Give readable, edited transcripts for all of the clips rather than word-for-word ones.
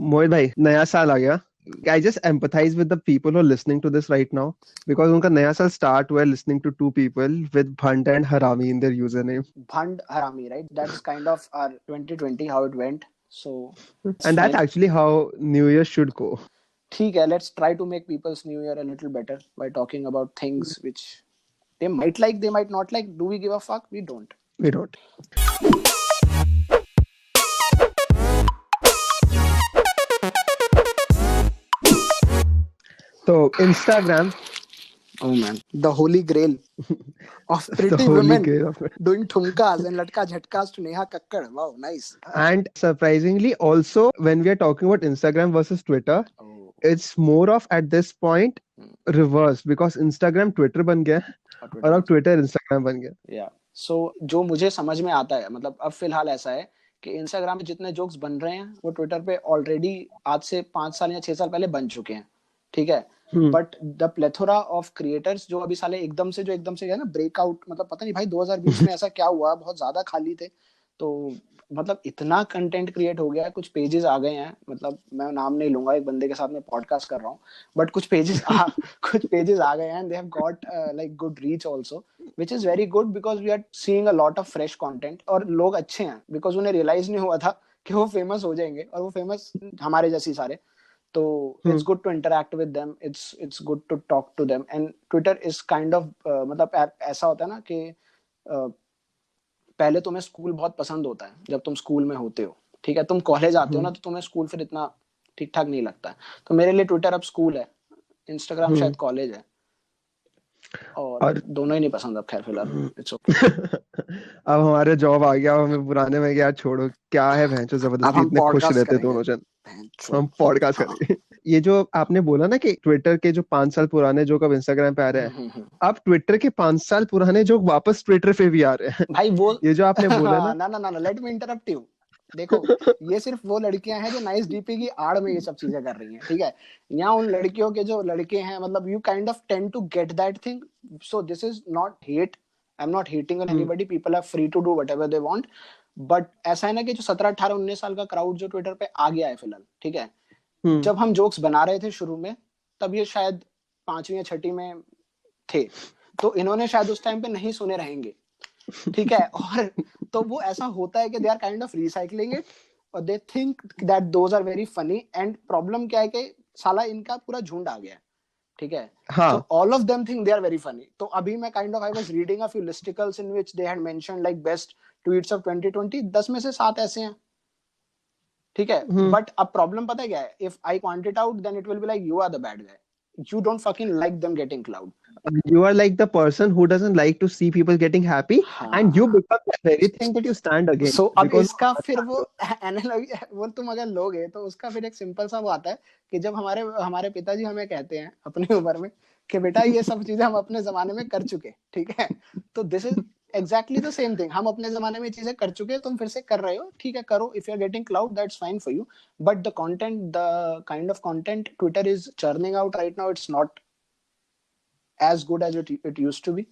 मोहित भाई, नया साल आ गया. I just empathize with the people who are listening to this right now because उनका नया साल start हुआ है listening to two people with Bhand and Harami in their username. Bhand Harami, right? That's kind of our 2020 how it went. So it's And that's fine. actually how New Year should go. ठीक है, let's try to make people's New Year a little better by talking about things which they might like, they might not like. Do we give a fuck? We don't. We don't. So Instagram, Oh man, the holy grail of the pretty holy women grail of it. doing thumkas and latka jhatkas to Neha Kakkar. Wow, nice. And surprisingly, also when we are talking about Instagram versus Twitter, Oh, it's more of at this point reverse because Instagram Twitter बन गया है और और Twitter. अब Twitter Instagram बन गया. Yeah. So जो मुझे समझ में आता है, मतलब अब फिलहाल ऐसा है कि इंस्टाग्राम पे जितने जोक्स बन रहे हैं वो ट्विटर पे ऑलरेडी आज से 5 साल या 6 साल पहले बन चुके हैं. ठीक है, but the plethora of creators जो अभी साले एकदम से है ना ब्रेकआउट, मतलब पता नहीं भाई 2020 में ऐसा क्या हुआ, बहुत ज्यादा खाली थे तो मतलब इतना कंटेंट क्रिएट हो गया है. कुछ पेजेस आ गए हैं, मतलब मैं नाम नहीं लूंगा, एक बंदे के साथ मैं पॉडकास्ट कर रहा हूँ, बट कुछ पेजेस आ गए हैं. They have got like good reach also, which is very good because we are seeing a lot of fresh content. और लोग अच्छे हैं बिकॉज उन्हें रियलाइज नहीं हुआ था कि वो फेमस हो जाएंगे, और वो फेमस हमारे जैसी सारे. तो it's good to interact with them, it's good to talk to them, and Twitter is kind of मतलब ऐसा होता है ना कि पहले तुम्हें स्कूल बहुत पसंद होता है जब तुम स्कूल में होते हो. ठीक है, तुम कॉलेज आते हो ना तो तुम्हें स्कूल फिर इतना ठीक ठाक नहीं लगता है. तो मेरे लिए ट्विटर अब स्कूल है, इंस्टाग्राम शायद कॉलेज है, और दोनों ही नहीं पसंद अब. खैर फिलहाल इट्स ओके. अब हमारे जॉब आ गया, हमें पुराने में क्या छोड़ो, क्या है भैंचो जबरदस्ती, इतने खुश रहते दोनों जन. हम पॉडकास्ट करेंगे. ये जो आपने बोला ना कि ट्विटर के जो 5 साल पुराने जोक अब इंस्टाग्राम पे आ रहे हैं, अब ट्विटर के 5 साल पुराने जोक वापस ट्विटर पे भी आ रहे हैं भाई. वो ये जो आपने बोला ना ना लेट मी इंटरप्ट यू. देखो, ये सिर्फ वो लड़कियां हैं जो नाइस डीपी की आड़ में ये सब चीजें कर रही हैं. ठीक है, यहाँ उन लड़कियों के जो लड़के हैं, मतलब you kind of tend to get that thing. So this is not hate, I am not hating on anybody, people are free to do whatever they want. But ऐसा है ना कि जो 17 18 19 साल का क्राउड जो ट्विटर पे आ गया है फिलहाल, ठीक है, जब हम जोक्स बना रहे थे शुरू में तब ये शायद 5वीं या 6वीं में थे, तो इन्होंने शायद उस टाइम पे नहीं सुने रहेंगे. ठीक है, और तो वो ऐसा होता है कि they are kind of recycling it और they think that those are very funny. And problem क्या है कि साला इनका पूरा झुंड आ गया है. ठीक है, so all of them think they are very funny. तो अभी मैं kind of I was reading a few listicles in which they had mentioned like best tweets of 2020. 10 में से 7 ऐसे हैं. ठीक है, बट अब प्रॉब्लम पता है क्या है? If I point it out, then it will be like you are the bad guy. You don't fucking like them getting cloud. You are like the person who doesn't like to see people getting happy, and you become the very thing that you stand against. So अब इसका फिर वो analogy, वो तुम अगर लोगे तो उसका फिर एक सिंपल सा वो आता है कि जब हमारे पिताजी हमें कहते हैं अपनी उम्र में कि बेटा ये सब चीजें हम अपने जमाने में कर चुके. ठीक है, तो this is exactly the same thing. हम अपने जमाने में चीजें कर चुके, तुम फिर से कर रहे हो. ठीक है, करो. If you are getting cloud, that's fine for you. But the content, the kind of content Twitter is churning out right now, it's not as good as it used to be.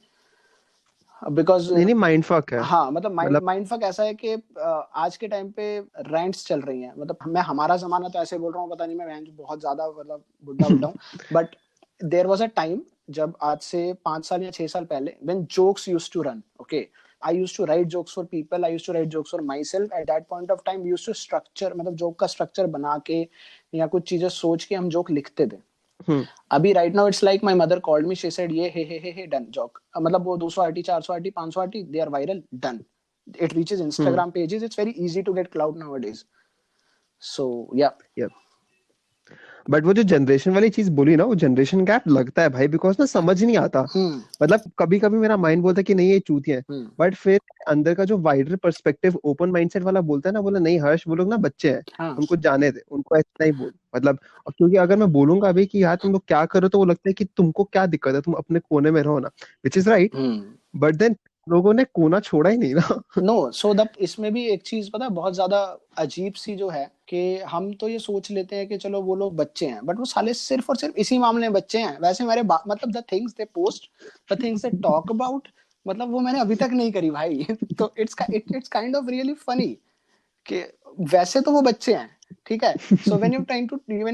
Because नहीं mindfuck है. हाँ, मतलब mindfuck ऐसा है कि आज के time पे rants चल रही हैं. मतलब मैं हमारा जमाना तो ऐसे बोल रहा हूँ, पता नहीं मैं बहुत ज्यादा मतलब बुढ़ा हूँ, but there was a time जब आज से 5 साल या 6 साल पहले when jokes used to run, okay, I used to write jokes for people, I used to write jokes for myself. At that point of time we used to structure, मतलब joke का structure बना के या कुछ चीजें सोच के हम joke लिखते थे. अभी right now it's like my mother called me, she said ये हे done joke. मतलब वो 200 RT 400 RT 500 RT they are viral, done. It reaches Instagram pages. It's very easy to get clout nowadays. So yeah. But वो जो generation वाली चीज बोली ना, वो जनरेशन गैप लगता है भाई, बिकॉज ना समझ नहीं आता. मतलब कभी कभी मेरा माइंड बोलता है कि नहीं ये चूतिया है, बट फिर अंदर का जो वाइडर पर्सपेक्टिव ओपन माइंडसेट वाला बोलता है ना, बोला नहीं हर्ष वो लोग ना बच्चे हैं, उनको जाने दे, उनको ऐसा नहीं बोल. मतलब क्योंकि अगर मैं बोलूंगा अभी कि यार तुम लोग क्या करो, तो वो लगता है कि तुमको क्या दिक्कत है, तुम अपने कोने में रहो ना, which is right. But then लोगों ने कोना छोड़ा ही नहीं ना. नो, सो द इसमें भी एक चीज पता है बहुत ज्यादा अजीब सी जो है कि हम तो ये सोच लेते हैं कि चलो वो लोग बच्चे हैं, बट वो साले सिर्फ और सिर्फ इसी मामले में बच्चे हैं. वैसे मेरे मतलब the things they post, the things they talk about, मतलब वो मैंने अभी तक नहीं करी भाई. तो it's kind of really funny कि वैसे तो वो बच्चे हैं, ठीक है. So when you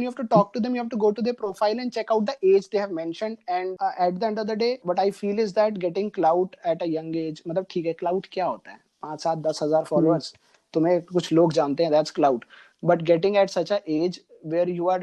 have to talk to them, you have to go to their profile and check out the age they have mentioned. And at the end of the day, what I feel is that getting clout at a young age, मतलब ठीक है, clout क्या होता है? 5-7-10,000 followers, तुम्हें कुछ लोग जानते हैं, that's clout. But getting at such a age where you are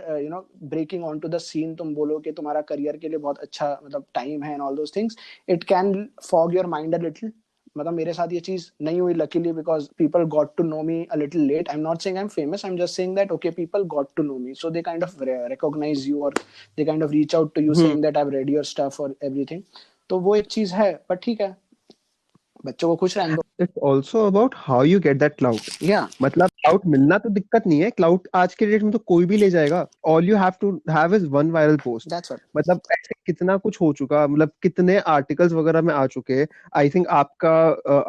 breaking onto the scene, तुम बोलो कि तुम्हारा करियर के लिए बहुत अच्छा मतलब टाइम है and all those things, it can fog your mind a little. मतलब मेरे साथ ये चीज नहीं हुई luckily because people got to know me a little late. I'm not saying I'm famous, I'm just saying that okay, people got to know me, so they kind of recognize you, or they kind of reach out to you saying that I've read your stuff or everything. तो वो एक चीज है, पर ठीक है, बच्चों को खुश रहने दो. It's also about how you get that clout. Yeah, मतलब क्लाउट मिलना तो दिक्कत नहीं है, क्लाउट आज के डेट में तो कोई भी ले जाएगा. All you have to have is one viral post. that's what. मतलब ऐसे कितना कुछ हो चुका, मतलब कितने आर्टिकल्स वगैरह में आ चुके हैं. आई थिंक आपका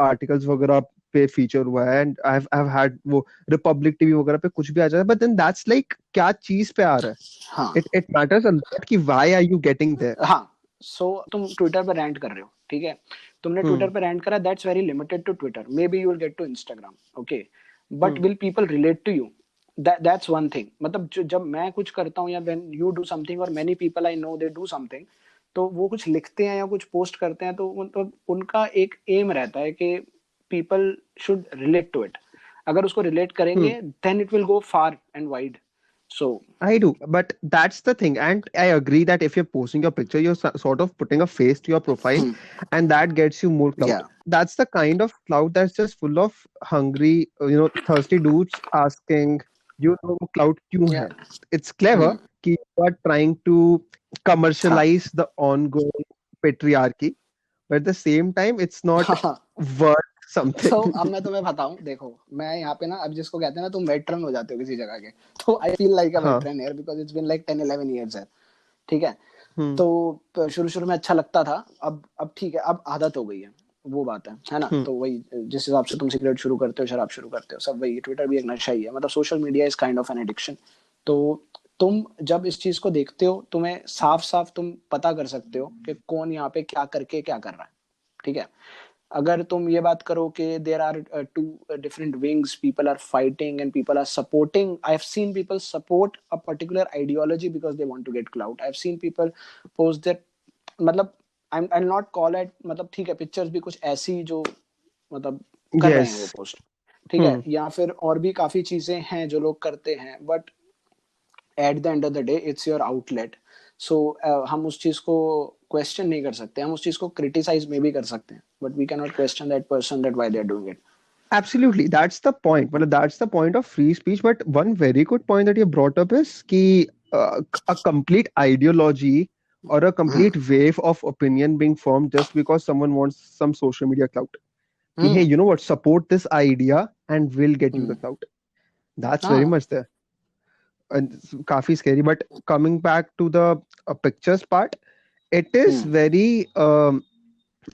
आर्टिकल्स वगैरह पे फीचर हुआ है, एंड आई हैव हैड वो रिपब्लिक टीवी वगैरह पे कुछ भी आ जाता है, बट देन दैट्स लाइक क्या चीज पे आ रहा है. हाँ, इट मैटर्स अ लॉट कि why are you getting there. हाँ. सो तुम ट्विटर पे रैंट कर रहे हो, ठीक है, तुमने ट्विटर पे रैंट करा, that's very limited to Twitter. Maybe you will get to Instagram, okay, but will people relate to you? That's one thing. मतलब जब मैं कुछ करता हूँ या व्हेन यू डू समथिंग और many people I know they do something, तो वो कुछ लिखते हैं या कुछ पोस्ट करते हैं, तो मतलब उनका एक एम रहता है कि people should relate to it. अगर उसको रिलेट करेंगे then it will go far and wide. So I do, but that's the thing, and I agree that if you're posting your picture, you're sort of putting a face to your profile, and that gets you more clout. yeah, That's the kind of clout that's just full of hungry, thirsty dudes asking, clout kyun hai? yeah, It's clever कि you are trying to commercialize the ongoing patriarchy, but at the same time, it's not worth something. तो अब मैं तुम्हें बताऊं, देखो मैं यहाँ पे ना, अब जिसको कहते हैं ना तुम वेटरन हो जाते हो किसी जगह के, तो I feel like a veteran here because it's been like 10-11 years है, ठीक है. तो शुरू शुरू में अच्छा लगता था, अब ठीक है, अब आदत हो गई है, वो बात है ना. तो वही, जिस हिसाब से तुम सिगरेट शुरू करते हो, शराब शुरू करते हो, सब वही, ट्विटर भी एक नशा ही है. मतलब social media is kind of an addiction. तो तुम जब इस चीज को देखते हो, तुम्हें साफ साफ तुम पता कर सकते हो कि कौन यहाँ पे क्या करके क्या कर रहा है, ठीक है. अगर तुम ये बात करो कि there are two different wings, people are fighting and people are supporting. I have seen people support a particular ideology because they want to get clout. I have seen people post that, मतलब I not call it, मतलब ठीक है, pictures भी कुछ ऐसी जो मतलब कर रहे हैं वो पोस्ट, ठीक है, या फिर और भी काफी चीजें हैं जो लोग करते हैं, but at the end of the day it's your outlet. So हम उस चीज को क्वेश्चन नहीं कर सकते, हम उस चीज को क्रिटिसाइज में भी कर सकते हैं, but we can not question that person that why they are doing it. Absolutely, that's the point. Well, that's the point of free speech. But one very good point that you brought up is कि a complete ideology or a complete wave of opinion being formed just because someone wants some social media clout. कि hey, you know what? Support this idea and we'll get you the clout. That's very much there. And it's काफी scary. But coming back to the pictures part, it is very.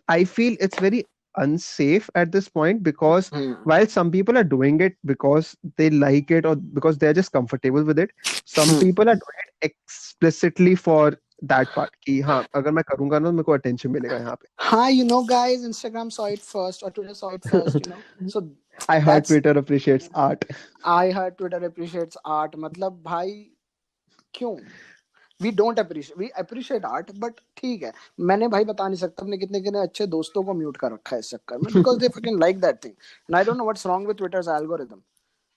I feel it's very unsafe at this point because while some people are doing it because they like it or because they're just comfortable with it, some people are doing it explicitly for that part कि हाँ अगर मैं करूँगा ना मेरे को attention मिलेगा यहाँ पे. हाँ, you know guys, Instagram saw it first or Twitter saw it first, you know. So I heard Twitter appreciates art. I heard Twitter appreciates art. मतलब भाई क्यों? We don't appreciate, we appreciate art, but ठीक है, मैंने भाई बता नहीं सकता अपने कितने कितने अच्छे दोस्तों को म्यूट कर रखा है इस चक्कर में because they fucking like that thing, and I don't know what's wrong with Twitter's algorithm.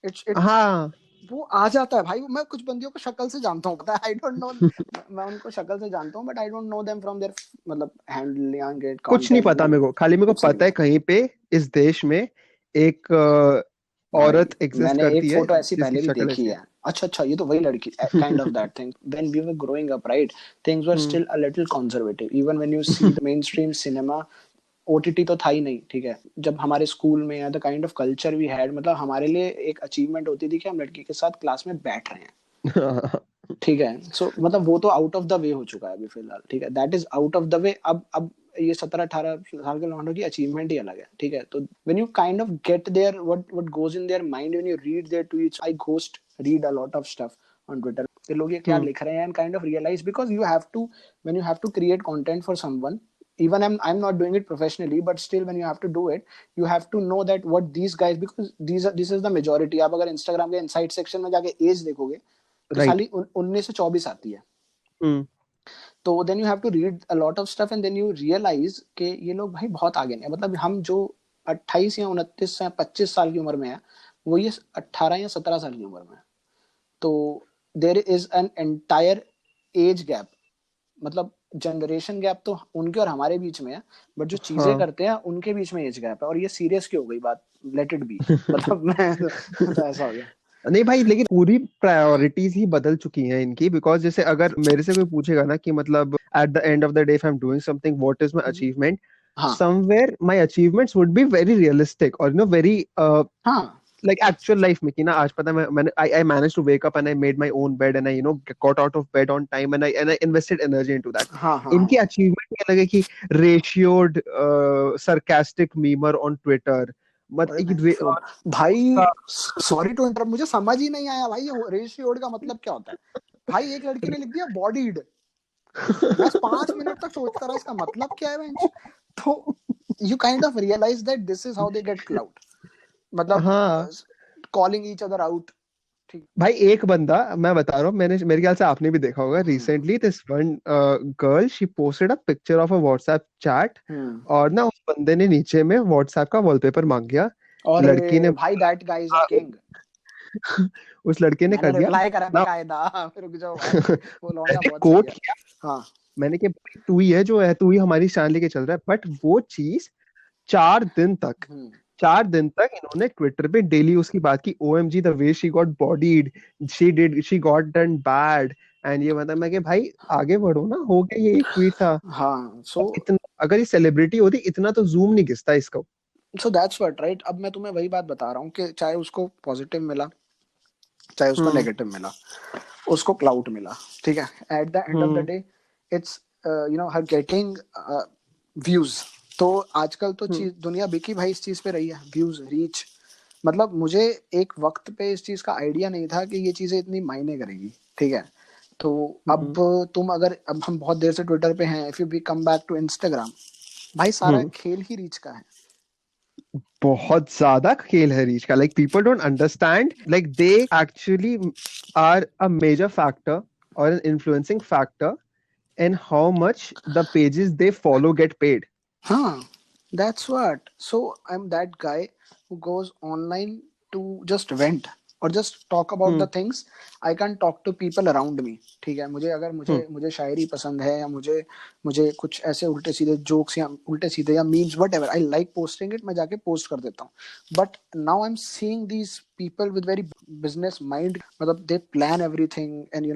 It's हाँ वो आ जाता है भाई. मैं कुछ बंदियों को शक्ल से जानता हूँ, पता है, I don't know, मैं उनको शक्ल से जानता हूँ, but I don't know them from their मतलब हैंडल या गेट. कुछ नहीं पता मेरे को, खाली मेरे को पता है कहीं पे इस देश में एक औरत एग्जिस्ट करती है. मैंने एक फोटो ऐसी पहले भी देखी है. अच्छा, ये तो वही लड़की, kind of that thing. When we were growing up, right, things were still a little conservative. Even when you see the mainstream cinema, OTT तो था ही नहीं, ठीक है. जब हमारे स्कूल में या the kind of culture we had, मतलब हमारे लिए एक अचीवमेंट होती थी कि हम लड़की के साथ क्लास में बैठ रहे हैं, ठीक है. सो मतलब वो तो आउट ऑफ द वे हो चुका है अभी फिलहाल, ठीक है. That is out of the way. अब ये 17-18 साल के लौंडों की अचीवमेंट ही अलग है, ठीक है. तो when you kind of get there what goes in their mind when you read their tweets, I ghost read a lot of stuff on Twitter. ये लोग ये क्या लिख रहे हैं, and kind of realize because you have to, when you have to create content for someone, even I'm not doing it professionally, but still when you have to do it, you have to know that what these guys, because this is the majority. आप अगर Instagram के insight section में जाके age देखोगे तो Right. साली 19 से 24 आती है. Hmm. तो then you have to read a lot of stuff and then you realize कि ये लोग भाई बहुत आगे नहीं. मतलब हम जो 28 या 29 या 25 साल की उम्र में है, वो ये 18 या 17 साल की उम्र में है. तो there is an entire age gap, मतलब जनरेशन गैप तो उनके और हमारे बीच में है, बट जो चीजें करते हैं उनके बीच में एज गैप है. और ये सीरियस क्यों हो गई बात, लेट इट बी. मतलब मैं तो ऐसा हो गया. नहीं भाई, लेकिन पूरी प्रायोरिटीज ही बदल चुकी हैं इनकी. बिकॉज जैसे अगर मेरे से कोई पूछेगा ना कि मतलब at the end of the day if I am doing something, what is my achievement, somewhere my achievements would be very realistic और वेरी like actual life में कि ना आज पता है मैंने I managed to wake up and I made my own bed and I got out of bed on time and I invested energy into that. इनकी achievement ये लगे कि ratioed sarcastic memer on Twitter. भाई sorry to interrupt, मुझे समझ ही नहीं आया भाई ये रेशियोड का मतलब क्या होता है. भाई एक लड़की ने लिख दिया बॉडीड, मैं 5 मिनट तक सोचता रहा इसका मतलब क्या है. तो you kind of realise that this is how they get clout. मतलब कॉलिंग ईच अदर आउट. भाई एक बंदा मैं बता रहा हूँ, मैंने मेरे ख्याल से आपने भी देखा होगा recently, this one girl she posted a picture of a WhatsApp chat और ना उस बंदे ने नीचे में व्हाट्सएप का वॉलपेपर मांग गया. लड़की ने भाई that guy is a king. उस लड़के ने कर दिया, रिप्लाई करा बकायदा. रुक जाओ भाई, वो लौंडा बहुत कोट किया. हाँ मैंने कि तू ही है जो है, तू ही हमारी शान लेके चल रहा है. बट वो चीज 4 दिन तक इन्होंने ट्विटर पे डेली उसकी बात की. OMG the way she got bodied, she got done bad. And ये मतलब मैं कि भाई आगे बढ़ो ना, हो गया ये एक ट्वीट था. हाँ सो इतना अगर ये सेलिब्रिटी होती इतना तो जूम नहीं घिसता इसको. So that's what right. अब मैं तुम्हें वही बात बता रहा हूँ कि चाहे उसको पॉजिटिव मिला चाहे उसको नेगेटिव मिला, उसको क्लाउड मिला, ठीक है. Eight the end of the day it's her getting views. तो आजकल तो चीज दुनिया बिकी भाई इस चीज पे रही है, व्यूज, रीच. मतलब मुझे एक वक्त पे इस चीज का आइडिया नहीं था कि ये चीजें इतनी मायने करेगी, ठीक है. तो अब तुम अगर, अब हम बहुत देर से ट्विटर पे हैं, if you be come back to Instagram, भाई सारा खेल ही रीच का है. बहुत ज्यादा खेल है रीच का. Like people don't understand, like they actually are a major factor और an influencing factor in how much the pages they follow get paid. That's what. So I'm that guy who goes online to just vent or just talk about the things. I can't talk to people around me. ठीक है, मुझे अगर मुझे शायरी पसंद है या मुझे कुछ ऐसे उल्टे सीधे जोक्स या उल्टे सीधे या memes whatever, I like posting it, मैं जाके पोस्ट कर देता हूँ. But now I'm seeing these people with very business mind. मतलब they plan everything and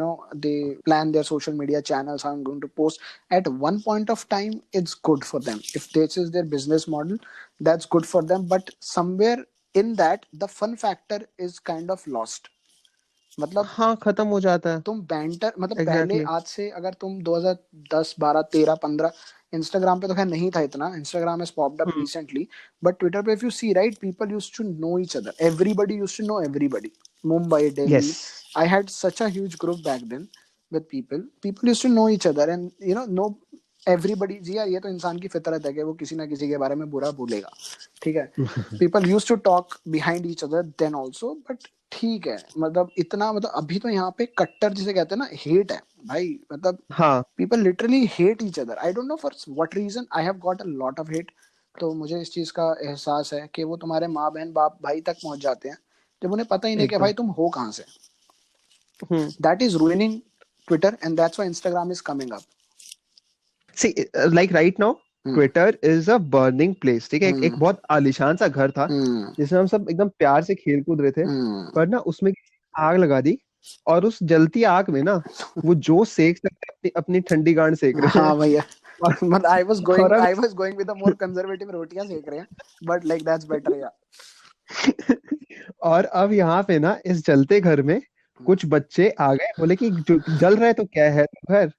they plan their social media channels, how I'm going to post. At one point of time it's good for them. If this is their business model, that's good for them. But somewhere in that the fun factor is kind of lost. मतलब हाँ, खत्म हो जाता है. तुम banter, मतलब पहले आज से अगर तुम 2010 12 13 15, इंस्टाग्राम पे तो खैर नहीं था इतना, Instagram has popped up recently, but Twitter पे if you see right, people used to know each other, everybody used to know everybody. Mumbai, Delhi, I had such a huge group back then with people used to know each other and know everybody. जी यार, ये तो इंसान की फितरत है कि वो किसी ना किसी के बारे में बुरा बोलेगा, ठीक है. People used to talk behind each other then also, but ठीक है. मतलब इतना, मतलब अभी तो यहाँ पे कट्टर जिसे कहते हैं ना, हेट है भाई. मतलब people literally hate each other. I don't know for what reason. I have got a lot of hate. तो मुझे इस चीज का एहसास है कि वो तुम्हारे माँ बहन बाप भाई तक पहुंच जाते हैं जब उन्हें पता ही नहीं कि भाई तुम हो कहाँ से. That is ruining Twitter and that's why Instagram is coming up. See, like right now, Twitter is a burning place. ठीक है, एक बहुत आलीशान सा घर था जिसमें हम सब एकदम प्यार से खेल कूद रहे थे, पर ना उसमें आग लगा दी और उस जलती आग में ना वो जो सेक सकते अपनी ठंडी गांड सेक रहे हैं. हाँ भैया. मतलब I was going with a more conservative, रोटियां सेक रहे हैं, but like that's better. या और अब यहाँ पे ना इस जलते घर में कुछ बच्चे आ गए, बोले कि जल रहा है तो क्या है तो घर.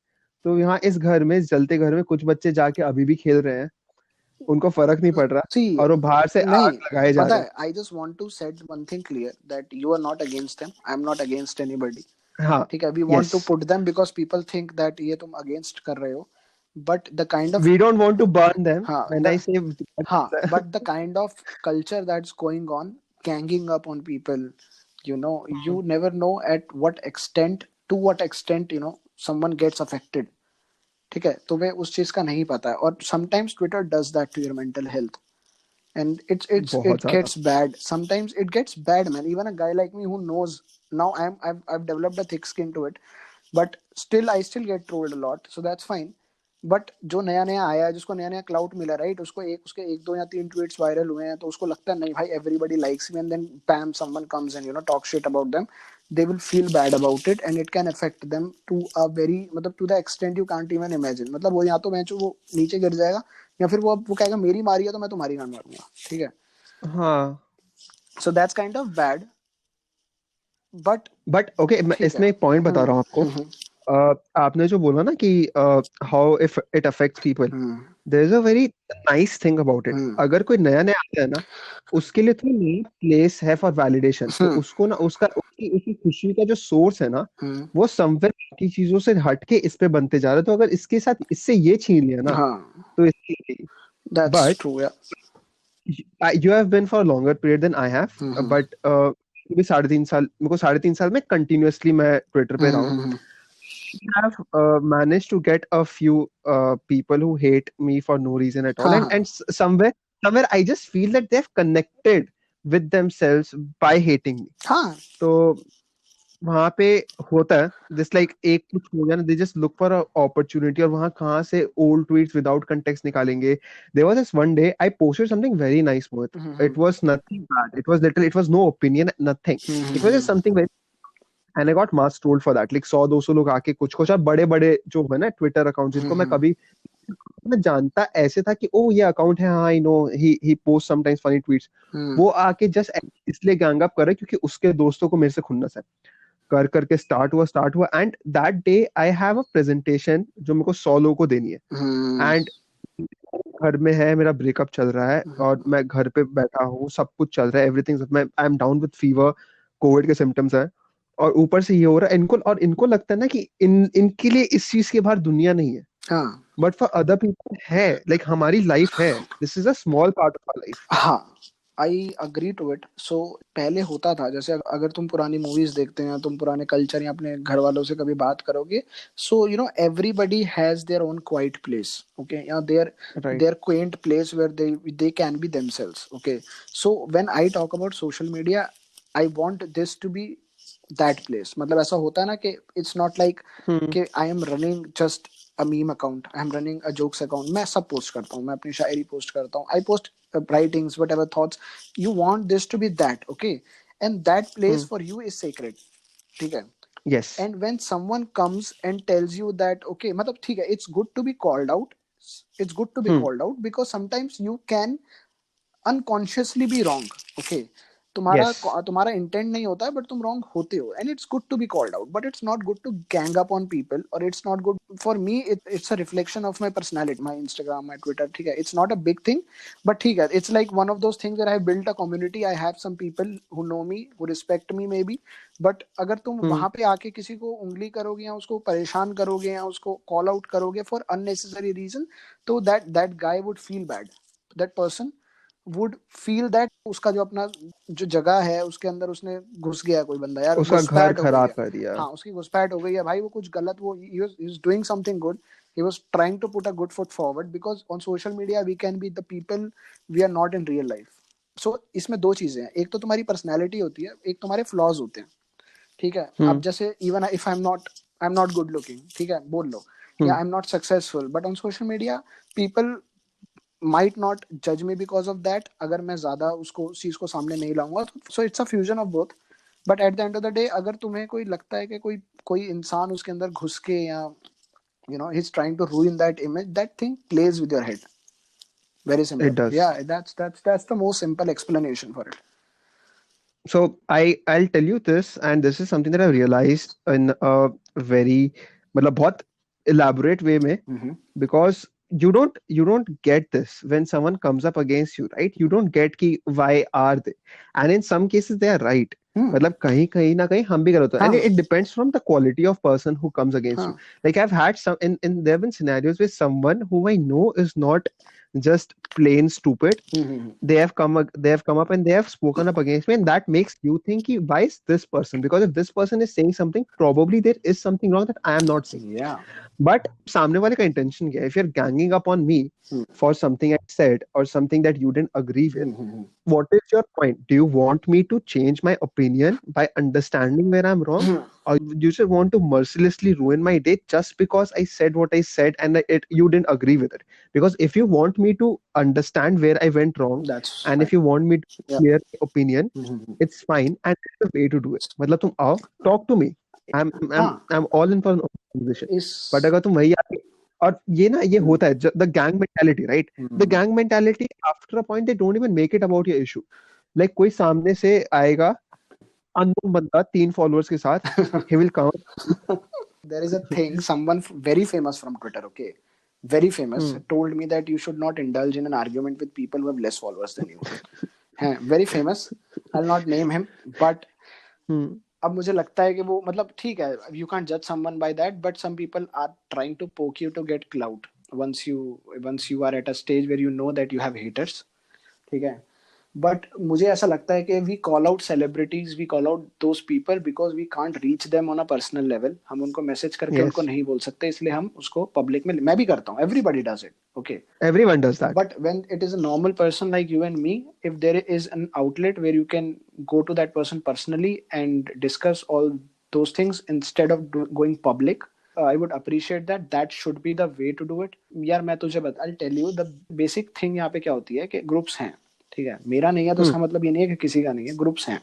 तो यहाँ इस घर में, इस जलते घर में कुछ बच्चे जाके अभी भी खेल रहे हैं, उनको फर्क नहीं पड़ रहा और वो बाहर से आग लगाए जा रहे हैं. I just want to set one thing clear that you are not against them. I am not against anybody. हाँ, ठीक है. We want to put them because people think that ये तुम against कर रहे हो. but the kind of We don't want to burn them. हाँ When I say but the kind of culture that's going on, ganging up on people, you never know at what extent, someone gets affected. ठीक है, तुम्हें उस चीज का नहीं पता है, और sometimes Twitter does that to your mental health, and बहुत it ज्यादा. gets bad. Sometimes it gets bad, man. Even a guy like me who knows now, I've developed a thick skin to it, but I still get trolled a lot, so that's fine. But जो नया नया आया है, जिसको नया नया cloud मिला, right, उसके एक दो या तीन ट्वीट्स वायरल हुए हैं, तो उसको लगता है नहीं भाई, everybody likes me, and then bam someone comes and talk shit about them, they will feel bad about it, and it can affect them to a very, मतलब to the extent you can't even imagine. मतलब वो या तो वो नीचे गिर जाएगा, या फिर वो कहेगा मेरी मारी है तो मैं तुम्हारी गांड मारूंगा. ठीक है. हाँ. So that's kind of bad, but okay, मैं इसमें एक पॉइंट बता रहा हूँ आपको. आपने जो बोला ना कि how if it affects people, there is a very nice thing about it. अगर कोई नया नया आता है ना, उसके लिए तो नई प्लेस है फॉर वैलिडेशन. तो उसको ना उसकी खुशी का जो सोर्स है ना, वो समवेयर बाकी चीजों से हटके इस पे बनते जा रहा है. तो अगर इसके साथ इससे ये छीन लिया ना, तो इसकी, that's true, yeah. You have been for a longer period than I have, but भी 3.5 साल, मेरे को 3.5 साल में कंटिन्यूअसली मैं ट्विटर पे रहा हूँ. have managed to get a few people who hate me for no reason at all, and somewhere I just feel that they've connected with themselves by hating me. तो वहां पे होता है this, like एक कुछ हो गया ना, they just look for a opportunity, और वहां कहाँ से old tweets without context निकालेंगे. There was this one day I posted something very nice, Mohit. It was nothing bad. It was no opinion, nothing. It was just something very, and I got mass trolled for that. Like 100-200 लोग आके कुछ बड़े बड़े जो है ना Twitter account, जिनको मैं कभी मैं जानता ऐसे था कि ओ ये अकाउंट है, हाँ I know he post sometimes funny tweets, वो आके जस्ट इसलिए गैंग अप कर रहे क्योंकि उसके दोस्तों को मेरे से खुन्नस है. कर करके स्टार्ट हुआ, and that day I have a presentation जो मेरे को 100 लोगों को देनी है. एंड घर में है, मेरा ब्रेकअप चल रहा है, और मैं घर पे बैठा हूँ, सब कुछ चल रहा है, everything, I am down with fever, Covid के सिम्टम्स है, और ऊपर से ये हो रहा है. इनको लगता है ना कि इनके लिए इस चीज के बाहर दुनिया नहीं है. बट फॉर अदर पीपल है, लाइक हमारी लाइफ है, this is a small part of our life. हाँ, I agree to it. So पहले होता था, जैसे अगर तुम पुरानी मूवीज देखते हैं, तुम पुराने कल्चर या अपने घर वालों से कभी बात करोगे, so everybody has their own quiet place, okay, या their quaint place where they can be themselves, okay. So when I talk about social media, I want this to be that place. मतलब ऐसा होता है ना कि it's not like कि I am running just a meme account, I am running a jokes account. मैं सब post करता हूँ, मैं अपनी शायरी पोस्ट करता हूँ, I post writings, whatever thoughts. You want this to be that, okay, and that place for you is sacred. ठीक है. Yes. And when someone comes and tells you that, okay, मतलब ठीक है, it's good to be called out. It's good to be called out because sometimes you can unconsciously be wrong, okay. तुम्हारा intent नहीं होता है, but तुम wrong होते हो, and it's good to be called out, but it's not good to gang up on people, और it's not good for me. It's a reflection of my personality, my Instagram, my Twitter. ठीक है, it's not a big thing, but ठीक है, it's like one of those things where I have built a community. I have some people who know me, who respect me may be, but अगर तुम वहां पे आके किसी को उंगली करोगे, या उसको परेशान करोगे, या उसको कॉल आउट करोगे फॉर अननेसेसरी रीजन, तो that guy would feel bad. That person would feel that उसका जो अपना जो जगह है उसके अंदर उसने घुस गया कोई बंदा, यार उसका घर खराब कर दिया. हाँ, उसकी घुसपैठ हो गई है भाई, वो कुछ गलत, वो he is doing something good, he was trying to put a good foot forward, because on social media we can be the people we are not in real life. So इसमें दो चीजें हैं, एक तो तुम्हारी पर्सनैलिटी होती है, एक तुम्हारे फ्लॉज होते हैं. ठीक है. अब जैसे even if I am not good looking, ठीक है, बोल लो, या आई am not successful, but on social media people might not judge me because of that, अगर मैं ज्यादा उसको चीज को सामने नहीं लाऊंगा. so it's a fusion of both, but at the end of the day अगर तुम्हें कोई लगता है कि कोई इंसान उसके अंदर घुस के, या he's trying to ruin that image, that thing plays with your head. Very simple. It does. Yeah, that's the most simple explanation for it. So I'll tell you this, and this is something that I've realized in a very मतलब बहुत elaborate way में, because you don't get this when someone comes up against you, right? You don't get ki why are they, and in some cases they are right. मतलब कहीं कहीं ना कहीं हम भी गलत होते हैं, and it depends from the quality of person who comes against you. Like I have had some in there been scenarios with someone who I know is not just plain stupid. They have come up and they have spoken up against me, and that makes you think ki, why is this person, because if this person is saying something, probably there is something wrong that I am not seeing. But सामने वाले का intention क्या है? If you're ganging up on me for something I said or something that you didn't agree with, what is your point? Do you want me to change my opinion by understanding where I'm wrong, or you just want to mercilessly ruin my day just because I said what I said and you didn't agree with it? Because if you want me to understand where I went wrong, and if you want me to clear my opinion, it's fine, and there's a way to do it. मतलब तुम आओ, talk to me. I'm all in for an conversation. But अगर तुम वही आके, और ये ना ये होता है the gang mentality, right? The gang mentality after a point they don't even make it about your issue. Like कोई सामने से आएगा अननोन बंदा 3 फॉलोअर्स के साथ, he will come. There is a thing, someone very famous from Twitter, okay, very famous, told me that you should not indulge in an argument with people who have less followers than you. Very famous, I'll not name him, but अब मुझे लगता है कि वो मतलब ठीक है, you can't judge someone by that, but some people are trying to poke you to get clout once you are at a stage where you know that you have haters, ठीक है. बट मुझे ऐसा लगता है कि we call out celebrities, we call out those people because we can't reach them on a personal level. हम उनको message करके उनको नहीं बोल सकते, इसलिए हम उसको पब्लिक में, मैं भी करता हूँ, everybody does it, okay, everyone does that. But when it is a normal person like you and me, if there is an outlet where you can go to that person personally and discuss all those things instead of going public, I would appreciate that. That should be the way to do it. यार मैं तुझे I'll tell you the basic thing यहाँ पे क्या होती है कि groups हैं, ठीक है, मेरा नहीं है तो उसका मतलब ये नहीं है कि किसी का नहीं है, ग्रुप्स हैं.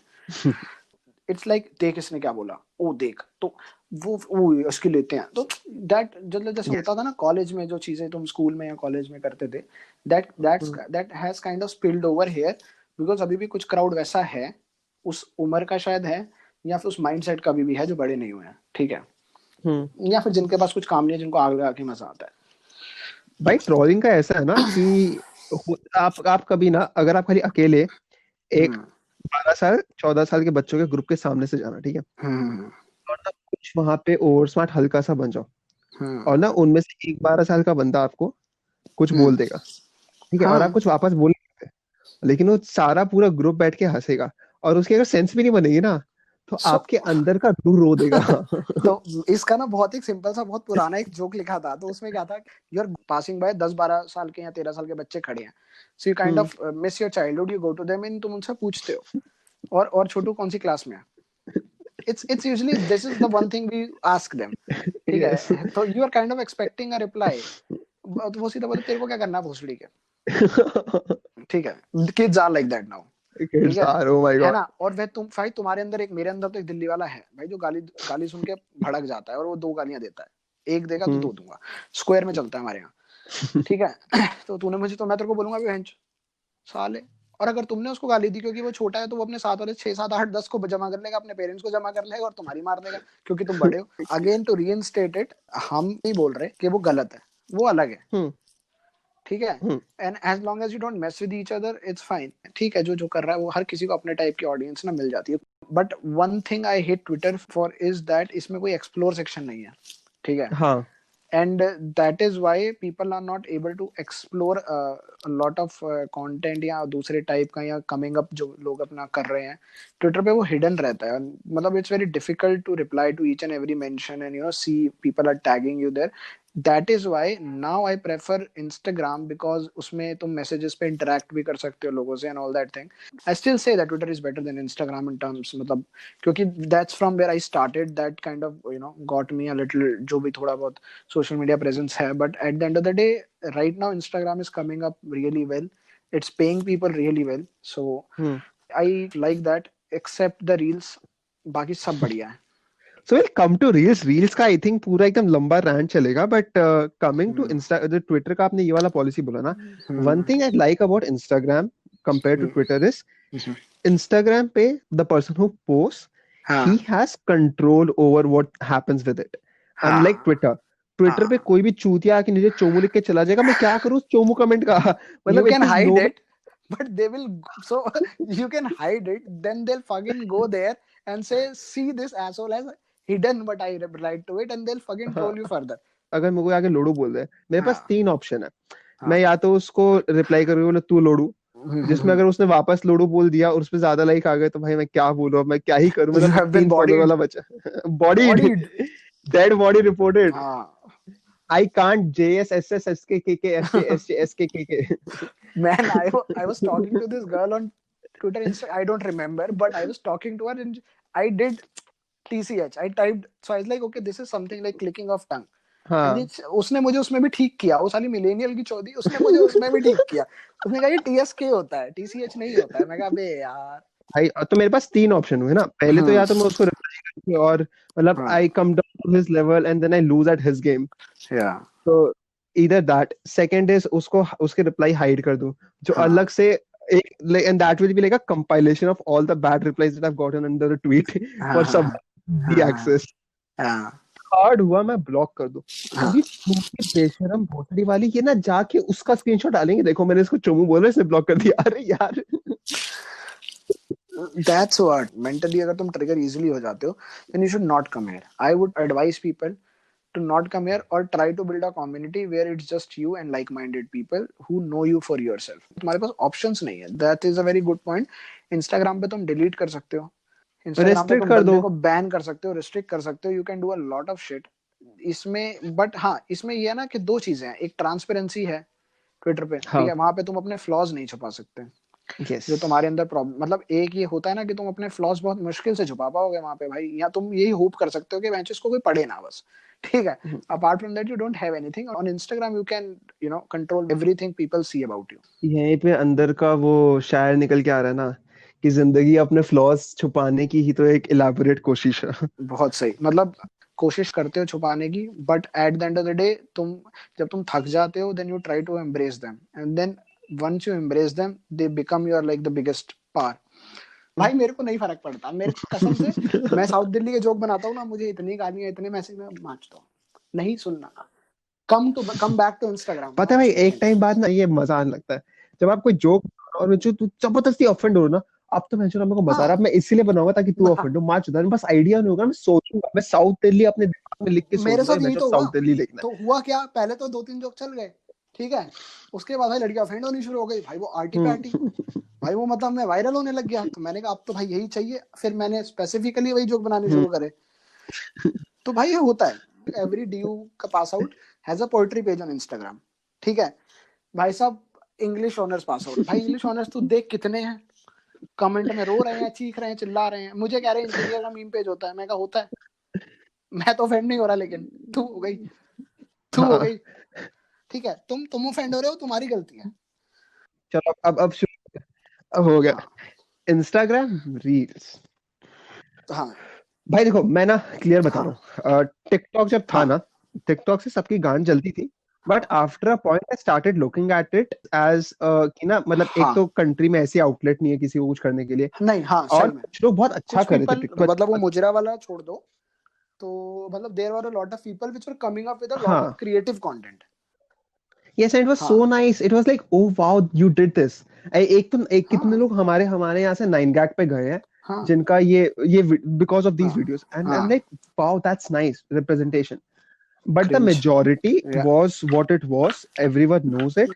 इट्स लाइक देख इसने क्या बोला, ओ देख तो वो उसकी लेते हैं, तो दैट जैसे होता था ना कॉलेज में, जो चीजें तुम स्कूल में या कॉलेज में करते थे, that has kind of spilled over here, because अभी भी कुछ क्राउड वैसा है, उस उम्र का शायद है, या फिर उस माइंडसेट का भी है जो बड़े नहीं हुए हैं, ठीक है, या फिर जिनके पास कुछ काम नहीं है, जिनको आग लगा के मजा आता है. भाई ट्रोलिंग का ऐसा है ना कि आप कभी ना, अगर आप खाली अकेले एक 12 साल 14 साल के बच्चों के ग्रुप के सामने से जाना, ठीक है, और ना कुछ वहां पे ओवर स्मार्ट हल्का सा बन जाओ, और ना उनमें से एक 12 साल का बंदा आपको कुछ बोल देगा, ठीक है, और आप कुछ वापस बोल नहीं सकते, लेकिन वो सारा पूरा ग्रुप बैठ के हंसेगा, और उसकी अगर सेंस भी नहीं बनेगी ना, तो आपके अंदर का रूह रो देगा. तो इसका ना बहुत एक सिंपल सा, बहुत पुराना एक जोक लिखा था, तो उसमें क्या था, यू आर पासिंग बाय 10-12 साल के या 13 साल के बच्चे खड़े हैं, so you kind of miss your childhood, you go to them and तुम उनसे पूछते हो, और छोटू कौन सी क्लास में है, it's usually this is the one thing we ask them, ठीक है, तो you are kind of expecting a reply, तो वो सीधा बोले तेरे को क्या करना है भोसड़ी के, ठीक है, kids are like that now, oh my God. है ना. और वह तुम भाई तुम्हारे अंदर एक, मेरे अंदर तो एक दिल्ली वाला है भाई, जो गाली सुन के भड़क जाता है और वो 2 गालियां देता है, एक देगा तो 2 दूंगा, स्क्वायर में चलता है हमारे यहाँ, ठीक है. तो तूने मुझे, तो मैं तेरे को बोलूंगा भी हेंच साले, और अगर तुमने उसको गाली दी क्योंकि वो छोटा है, तो वो अपने साथ वाले 6, 7, 8, 10 को जमा कर लेगा, अपने पेरेंट्स को जमा कर लेगा और तुम्हारी मार देगा क्योंकि तुम बड़े हो. अगेन टू रीइंस्टेट इट, हम नहीं बोल रहे कि वो गलत है, वो अलग है, ठीक है, and as long as you don't mess with each other it's fine, ठीक है. जो कर रहा है वो, हर किसी को अपने टाइप की ऑडियंस ना मिल जाती है. But one thing I hate Twitter for is that इसमें कोई एक्सप्लोर सेक्शन नहीं है, ठीक है, हाँ, and that is why people are not able to explore a lot of content या दूसरे टाइप का या coming up जो लोग अपना कर रहे हैं ट्विटर पे, वो hidden रहता है, मतलब it's very difficult to reply to each and every mention and see people are tagging you there. That is why now I prefer Instagram, because उसमें तुम messages पे interact भी कर सकते हो लोगों से and all that thing. I still say that Twitter is better than Instagram in terms, मतलब क्योंकि that's from where I started, that kind of got me a little, जो भी थोड़ा बहुत social media presence है. But at the end of the day, right now Instagram is coming up really well. It's paying people really well. So I like that, except the reels. बाकी सब बढ़िया है. So we'll come to reels. Reels का I think पूरा एकदम लंबा rant चलेगा. But coming to जो Twitter का आपने ये वाला policy बोला ना, one thing I like about Instagram compared to Twitter is Instagram पे the person who posts, he has control over what happens with it. Unlike Twitter. Twitter पे कोई भी चूतिया आके नीचे चोमू लिख के चला जाएगा, मैं क्या करूँ चोमू कमेंट का, मतलब you can hide it. but they will, so you can hide it, then they'll fucking go there and say, see this asshole has hidden but I replied to it, and they'll fucking हाँ, troll you further. अगर मेरे को आगे लोडू बोल दे, मेरे पास हाँ 3 option है। हाँ मैं या तो उसको रिप्लाई करूँ बोले तू लोडू, जिसमें अगर उसने वापस लोडू बोल दिया और उसपे ज्यादा लाइक आ गए तो भाई मैं क्या बोलूं, अब मैं क्या ही करूं, you मतलब have been 3 फॉलोअर bodied. वाला बचा। Bodied, Bodied. Dead body reported, हाँ I can't JSSSKKKFJSJSKKK। man, I was talking to this girl on Twitter, Insta, I don't remember, but I was talking to her and I did TCH. I typed, so I was like, okay, this is something like clicking of tongue. And हाँ उसने मुझे उसमें भी ठीक किया, वो साली millennial की चौधी, उसने मुझे उसमें भी ठीक किया। उसने कहा ये TSK होता है, TCH नहीं होता है। मैं कहा बे यार। भाई, तो मेरे पास 3 ऑप्शन हुए ना, पहले तो या तो मैं उसको रिप्लाई करके और मतलब I come down to his level and then I lose at his game. या तो either that, second is उसको उसके रिप्लाई हाइड कर दूं जो अलग से एक, and that will be like a compilation of all the bad replies that I've gotten under a tweet for some the access। Hard हुआ मैं ब्लॉक कर दूं। अभी बेशरम भोसड़ी वाली ये ना जाके उसका स्क्रीनशॉट डालेंगे, देखो मैंने इसको चोमू बोला इसने ब्लॉक कर दिया। अरे यार That's what mentally अगर तुम trigger easily हो जाते हो, then you should not come here. I would advise people to not come here or try to build a community where it's just you and like-minded people who know you for yourself. तुम्हारे पास options नहीं है. That is a very good point. Instagram पे तुम delete कर सकते हो. Instagram पे तुम बंदे को ban कर सकते हो, restrict कर सकते हो. You can do a lot of shit. इसमें but हाँ इसमें ये है ना कि 2 चीजें हैं. एक transparency है Twitter पे, ठीक है, वहां पे तुम अपने flaws नहीं छुपा सकते। yes। जो तुम्हारे अंदर प्रॉब्लम, मतलब एक ये होता है ना कि तुम अपने फ्लॉज बहुत मुश्किल से छुपा पाओगे वहां पे भाई, या तुम यही होप कर सकते हो कि बेंचेस को कोई पढ़े ना बस, ठीक है। Apart from that you don't have anything on Instagram, you can control everything people see about you. यहीं पे अंदर का वो शायर निकल के आ रहा है ना कि जिंदगी अपने फ्लॉज छुपाने की ही तो एक इलैबोरेट कोशिश है। बहुत सही, मतलब कोशिश करते हो छुपाने की, but at the end of the day तुम जब तुम थक जाते हो then you try to embrace them, and then once you embrace them they become your like the biggest power. भाई मेरे को नहीं फर्क पड़ता, मेरे कसम से मैं साउथ दिल्ली के जोक बनाता हूँ ना, मुझे इतनी गालियां इतने मैसेज में मांचता हूँ, नहीं सुनना। Come back to Instagram. पता है भाई एक टाइम बाद ना ये मजा आने लगता है जब आप कोई जोक और जो तू जबरदस्ती ऑफेंड हो ना, अब तो मैं मेरे को बता रहा, मैं इसीलिए बनाऊंगा ताकि तू ऑफेंड हो, मार चुदा बस आइडिया नहीं होगा, मैं सोचूंगा, मैं साउथ दिल्ली अपने दिमाग में लिख के मेरे सोचूंगा साथ यही मैं तो हुआ। साउथ दिल्ली लिखना तो हुआ क्या, पहले तो 2-3 जोक चल गए, ठीक है, उसके बाद भाई लड़कियां ऑफेंड होनी शुरू हो गई, भाई वो आर्टी पैटी, भाई वो मतलब मैं वायरल होने लग गया। तो मैंने कहा अब तो भाई यही चाहिए, फिर मैंने स्पेसिफिकली वही जोक बनाने शुरू करे। तो भाई ये होता है, एवरी डीयू का pass out has a poetry page on Instagram, ठीक है भाई साहब। इंग्लिश ऑनर्स पास आउट, भाई इंग्लिश ऑनर्स तू देख कितने हैं, कमेंट में रो रहे हैं, चीख रहे हैं, चिल्ला रहे हैं, मुझे कह रहे हैं इंजीनियर का मीम पेज होता है। मैं कहा होता है, मैं तो ऑफेंड नहीं हो रहा, लेकिन तू हो गई, तू हो गई, ठीक है, तुम ऑफेंड हो रहे हो, तुम्हारी गलती है। चलो अब शुरू, अब हो गया इंस्टाग्राम रील्स। हाँ भाई देखो मैं ना क्लियर बता रहा हूँ, टिकटॉक जब था ना, टिकटॉक से सबकी गांड जलती थी, but after a point I started looking at it as कि ना मतलब एक तो कंट्री में ऐसी आउटलेट नहीं है किसी को कुछ करने के लिए, नहीं, हाँ और सही में कुछ लोग बहुत अच्छा कर रहे थे टिकटॉक, मतलब वो मुजरा वाला छोड़ दो, तो मतलब there were a lot of people which were coming up with a lot of creative content. Yes, and it was so nice. It was like, oh wow, you did this. एक कितने लोग हमारे यहाँ से 9gag पे गए हैं जिनका ये because of these videos, and I'm like, wow, that's nice representation. But the majority was what it was. Everyone knows it.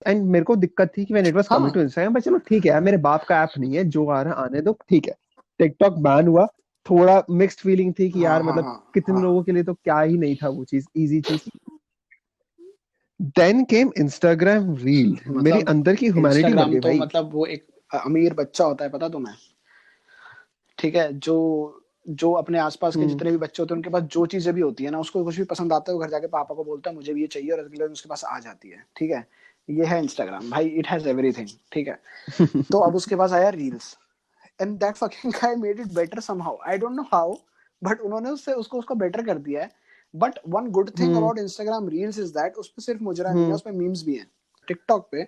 And मेरे को दिक्कत थी कि when it was coming to Instagram, but चलो ठीक है, मेरे बाप का ऐप नहीं है, जो आ रहा आने दो, ठीक है। टिकटॉक बैन हुआ, थोड़ा मिक्स्ड फीलिंग थी कि यार मतलब कितने लोगों के लिए तो क्या ही नहीं था वो चीज, इजी चीज। Then came Instagram Reel, मेरी अंदर की ह्यूमैनिटी मर गई भाई। मतलब वो एक अमीर बच्चा होता है, पता तुम्हें, ठीक है, जो अपने आसपास के जितने भी बच्चे होते हैं उनके पास जो चीजें भी होती है ना, उसको कुछ भी पसंद आता है, वो घर जाके पापा को बोलता है मुझे भी ये चाहिए, और अगले दिन उसके पास आ जाती है, ठीक है। ये है इंस्टाग्राम भाई, इट हैज एवरीथिंग, ठीक है। तो अब उसके पास आया reels, and that fucking guy made it better somehow, I don't know how, but उन्होंने उसको बेटर कर दिया है। But one good thing about Instagram reels is that उस पे सिर्फ मुजरा नहीं है, उस पे मीम्स भी हैं। टिकटॉक पे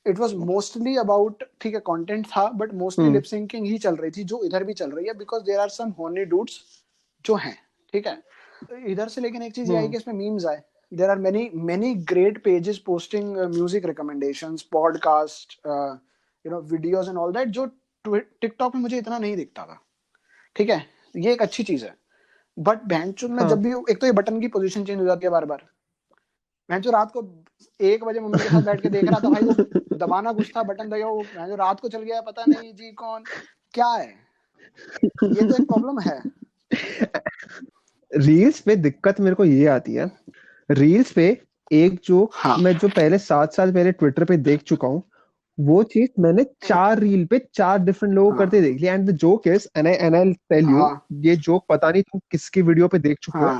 इट वाज मोस्टली अबाउट, ठीक है, कंटेंट था, बट मोस्टली लिप सिंकिंग ही चल रही थी, जो इधर भी चल रही है, बिकॉज देयर आर सम होनी डूड्स जो हैं, ठीक है इधर से। लेकिन एक चीज ये आई कि इसमें मीम्स आए, there are many great pages posting music recommendations, podcast, videos and all that, जो टिकटॉक में मुझे इतना नहीं दिखता था। ठीक है, ये एक अच्छी चीज है। बट भैंचो में जब भी एक तो ये बटन की पोजीशन चेंज हो जाती है बार बार। भैंचो रात को 1 बजे मम्मी के साथ बैठ के देख रहा था भाई, वो दबाना कुछ था, बटन दबाया, वो भैंचो रात को चल गया, पता नहीं जी कौन क्या है। ये तो एक प्रॉब्लम है। रील्स पे दिक्कत मेरे को ये आती है, रील्स पे एक जोक मैं जो पहले 7 साल पहले ट्विटर पे देख चुका हूँ, वो चीज मैंने 4 रील पे 4 डिफरेंट लोगों करते देख लिया। And the joke is, and I tell you, ये जोक पता नहीं तुम किसकी वीडियो पे देख चुके हो,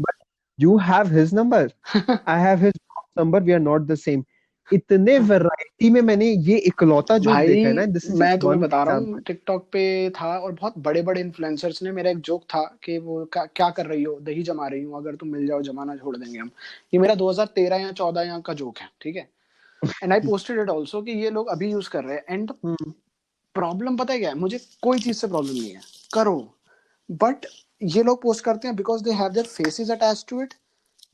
but you have his number, I have his number, we are not the same. इतने वैरायटी में मैंने ये इकलौता जोक देखा है ना। दिस इज मैं तुम्हें बता रहा हूँ, टिकटॉक पे था और बहुत बड़े बड़े इन्फ्लुएंसर्स ने, मेरा एक जोक था कि वो क्या कर रही हो, दही जमा रही हूँ, अगर तुम मिल जाओ जमाना छोड़ देंगे हम। ये मेरा 2013 या 14 यहाँ का जोक है, ठीक है। And I posted it also कि ये लोग अभी यूज कर रहे हैं। एंड प्रॉब्लम पता है क्या है, मुझे कोई चीज से प्रॉब्लम नहीं है, करो, बट ये लोग पोस्ट करते हैं because they have their faces attached to it,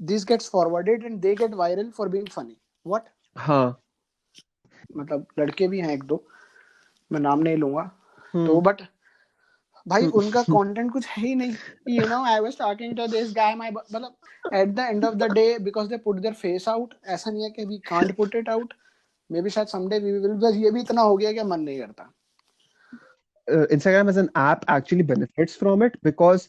this gets forwarded and they get viral for being funny. What? हाँ, मतलब लड़के भी हैं एक दो, मैं नाम नहीं लूंगा, तो बट भाई उनका कंटेंट कुछ है ही नहीं। You know, I was talking to this guy, my, मतलब at the end of the day because they put their face out, ऐसा नहीं है कि we can't put it out, maybe शायद समडे वी विल, बस ये भी इतना हो गया कि मन नहीं करता। Instagram as an app actually benefits from it because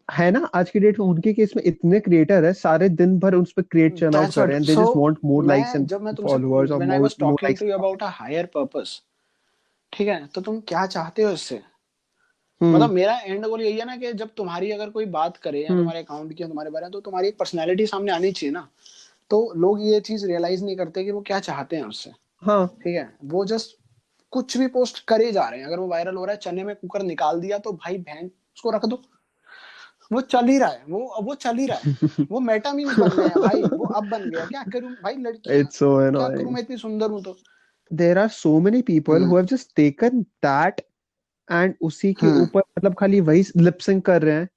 है ना, आज की डेट में उनके केस में इतने क्रिएटर है, सारे दिन भर उस पे क्रिएट चर्न आउट कर रहे हैं, they just want more likes and followers or when I was more talking likes. to you about a higher purpose, ठीक है, तो तुम क्या चाहते हो इससे? मतलब मेरा एंड गोल यही है ना कि जब तुम्हारी अगर कोई बात करे या तुम्हारे अकाउंट की, तुम्हारे बारे में, तो तुम्हारी एक पर्सनैलिटी सामने आनी चाहिए ना। तो लोग ये चीज रियलाइज नहीं करते कि वो क्या चाहते हैं उससे। हाँ, ठीक है, वो जस्ट कुछ भी पोस्ट करे जा रहे हैं। अगर वो वायरल हो रहा है, चने में कुकर निकाल दिया, तो भाई बहन उसको रख दो, वो चल ही रहा है, वो चल ही रहा है। वो मेटा मीम्स बन गए हैं भाई, वो अब बन गया। क्या करूं भाई, लड़कियां, it's so क्या करूं, annoying. मैं इतनी सुंदर हूं तो। There are so many people who have just taken that and उसी के ऊपर मतलब खाली वही लिप सिंक कर रहे हैं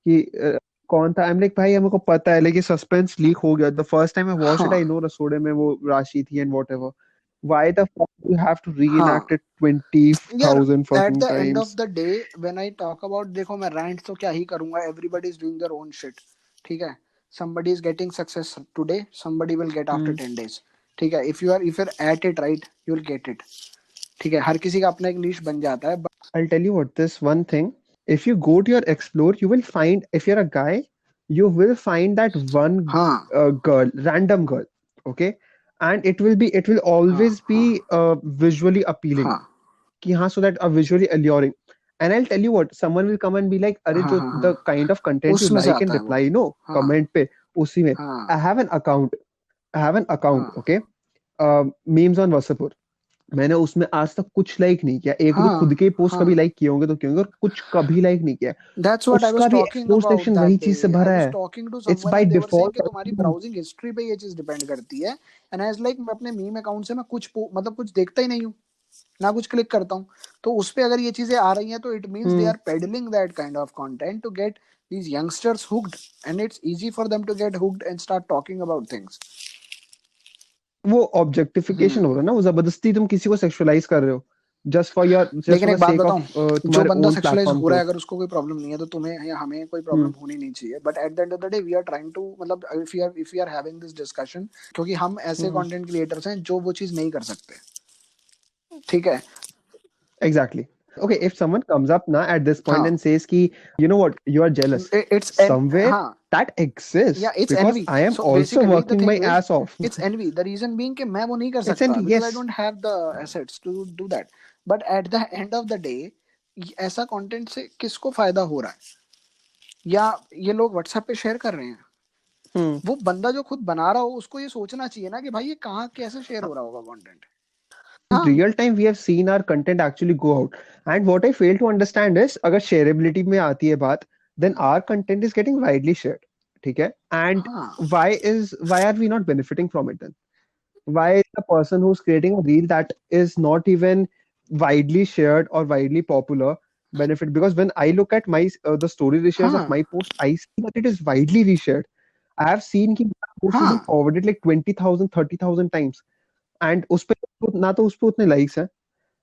कि कौन था। आई एम लाइक भाई हमको को पता है, लेकिन सस्पेंस लीक हो गया। The first time I watched it I know रसोड़े में वो राशि थी and whatever, why the fuck you have to reenact it 20,000 at fucking the end of times? The day when I talk about, देखो मैं rant तो क्या ही करूंगा, everybody is doing their own shit, ठीक है। somebody is getting success today, somebody will get after 10 days, ठीक है। if you're at it right, you will get it, ठीक है। हर किसी का अपना एक नीश बन जाता है। I'll tell you what, this one thing, if you go to your explore, you will find, if you're a guy, you will find that one girl, random girl, okay, and it will always be visually appealing, कि हाँ, so that visually alluring. And I'll tell you what, someone will come and be like, अरे जो the kind of content you like and reply, you know, comment पे, उसी में, I have an account, okay, memes on Vasapur. मैंने उसमें आज तक कुछ लाइक नहीं किया, एक दो खुद के पोस्ट कभी लाइक किए होंगे तो किए होंगे, और कुछ कभी लाइक नहीं किया। That's what I was उसका भी talking explore about section that वही day. चीज से भरा I was है। talking to it's someone by and they were saying default. कि तुम्हारी ब्राउजिंग हिस्ट्री पे ये चीज डिपेंड करती है। And I was like, मैं अपने मीम अकाउंट से मैं कुछ मतलब कुछ देखता ही नहीं हूँ, ना कुछ क्लिक करता हूँ। तो उस पे अगर ये चीजें आ रही हैं, तो it means they are peddling that kind of content to get these youngsters hooked, and it's easy for them to get hooked and start talking about things. वो ऑब्जेक्टिफिकेशन हो रहा है ना, वो जबरदस्ती तुम किसी को सेक्सुअलाइज कर रहे हो जस्ट फॉर योर, जस्ट लेकिन फॉर एक द बात सेक बताऊं, ऑफ जो तुम्हारे बंदा ओन सेक्सुअलाइज प्लेटफॉर्म हो रहा को। है, अगर उसको कोई प्रॉब्लम नहीं है, तो तुम्हें या हमें कोई प्रॉब्लम होनी नहीं चाहिए। But at the end of the day we are trying to, मतलब if we are having this discussion, क्योंकि हम ऐसे कंटेंट क्रिएटर्स हैं जो वो चीज नहीं कर सकते, ठीक है। Exactly. Okay, if someone comes up now at this point and says ki, you know what, you are jealous it's somewhere, that exists, yeah, it's because envy. I am So also basically the working my thing is, ass off. it's envy. The reason being कि मैं वो नहीं कर It's सकता envy, because I yes. don't have the assets to do that. But at the end of the day, ऐसा content से किसको फायदा हो रहा है? या ये लोग व्हाट्सएप पे शेयर कर रहे हैं, वो बंदा जो खुद बना रहा हो उसको ये सोचना चाहिए ना कि भाई ये कहाँ कैसे शेयर हो रहा होगा content. In real time we have seen our content actually go out, and what I fail to understand is, अगर shareability में आती है बात, then our content is getting widely shared, ठीक है, and why are we not benefiting from it then? Why is the person who's creating a reel that is not even widely shared or widely popular benefit? Because when I look at my the story reshares of my post, I see that it is widely reshared. I have seen कि post has been forwarded like 20,000 30,000 times, and उस पे ना तो उस पे उतने likes हैं,